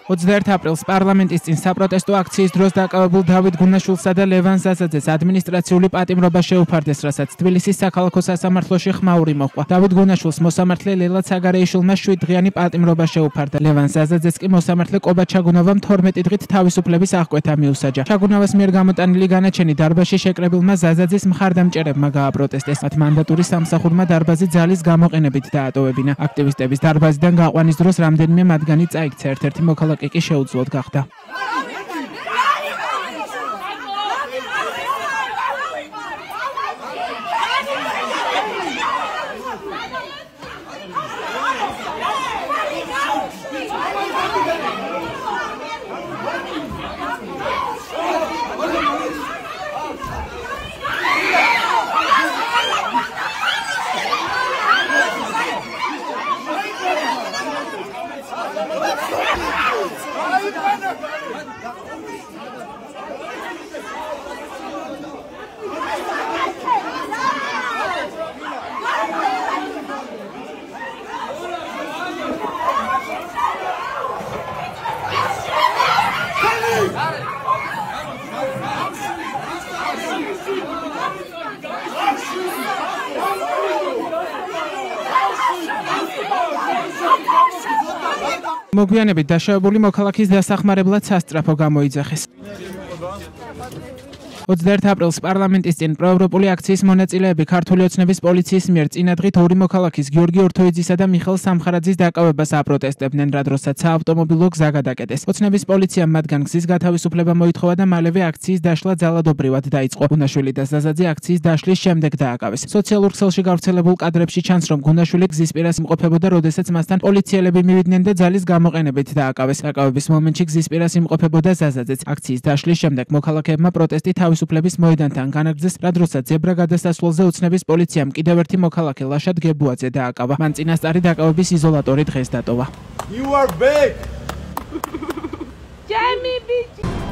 21 აპრილს პარლამენტის წინ საპროტესტო აქციის დროს დაკავებულ დავით გუნაშვილსა და ლევან ზაზაძეს ადმინისტრაციული პატიმრობა შეუფარდეს, რასაც თბილისის საქალაქო სასამართლოში ხმაური მოჰყვა. დავით გუნაშვილს მოსამართლე ლელა ცაგარეიშვილმა 7 დღიანი პატიმრობა შეუფარდა. ლევან ზაზაძეს კი მოსამართლე კობა ჩაგუნოვამ 12 დღით თავისუფლების აღკვეთა მიუსაჯა. ჩაგუნოვას მიერ გამოტანილი განაჩენი დარბაზში შეკრებილმა ზაზაძის მხარდამჭერებმა გააპროტესტეს. მათ მანდატური სამსახურმა დარბაზი ძალის გამოყენებით დაატოვებინა. აქტივისტების დარბაზიდან გაყვანის დროს რამდენიმე მათგანი წაიქცა, ერთ-ერთი მოქალაქე კი შეუძლოდ გახდა. მოგვიანებით დაშავებული მოქალაქის დასახმარებლად სასწრაფო გამოიძახეს. 21 აპრილს პარლამენტის წინ პროევროპული აქციის მონაწილეები ქართული ოცნების პოლიციის მიერ წინადღით ორი მოქალაქის გიორგი ორთოიძისა და მიხელ სამხარაძის დაკავებას აპროტესტებდნენ, რა დროსაც საავტომობილო გზა გადაკეტეს. ოცნების პოლიციამ მათგან გზის გათავისუფლება მოითხოვა და მალევე აქციის დაშლა ძალადობრივად დაიწყო. გუნაშვილი და ზაზაძე აქციის დაშლის შემდეგ დააკავეს. სოციალურ ქსელში გავრცელებულ კადრებში ჩანს, რომ გუნაშვილი გზის პირას იმყოფებოდა, როდესაც მასთან პოლიციელები მივიდნენ და ძალის გამოყენებით დააკავეს. დაკავების მომენტში გზის პირას იმყოფებოდა ზაზაძეც. აქციის დაშლის შემდეგ მოქალაქეებმა პროტესტი თავისუფლების მოედანთან განაგრძეს, რა დროსაც ზებრა გადასასვლელზე ოცნების პოლიციამ კიდევ ერთი მოქალაქე ლაშად გებუაძე დააკავა. მან წინასწარი დაკავების იზოლატორი დღეს დატოვა. You are back! Jamie bitch!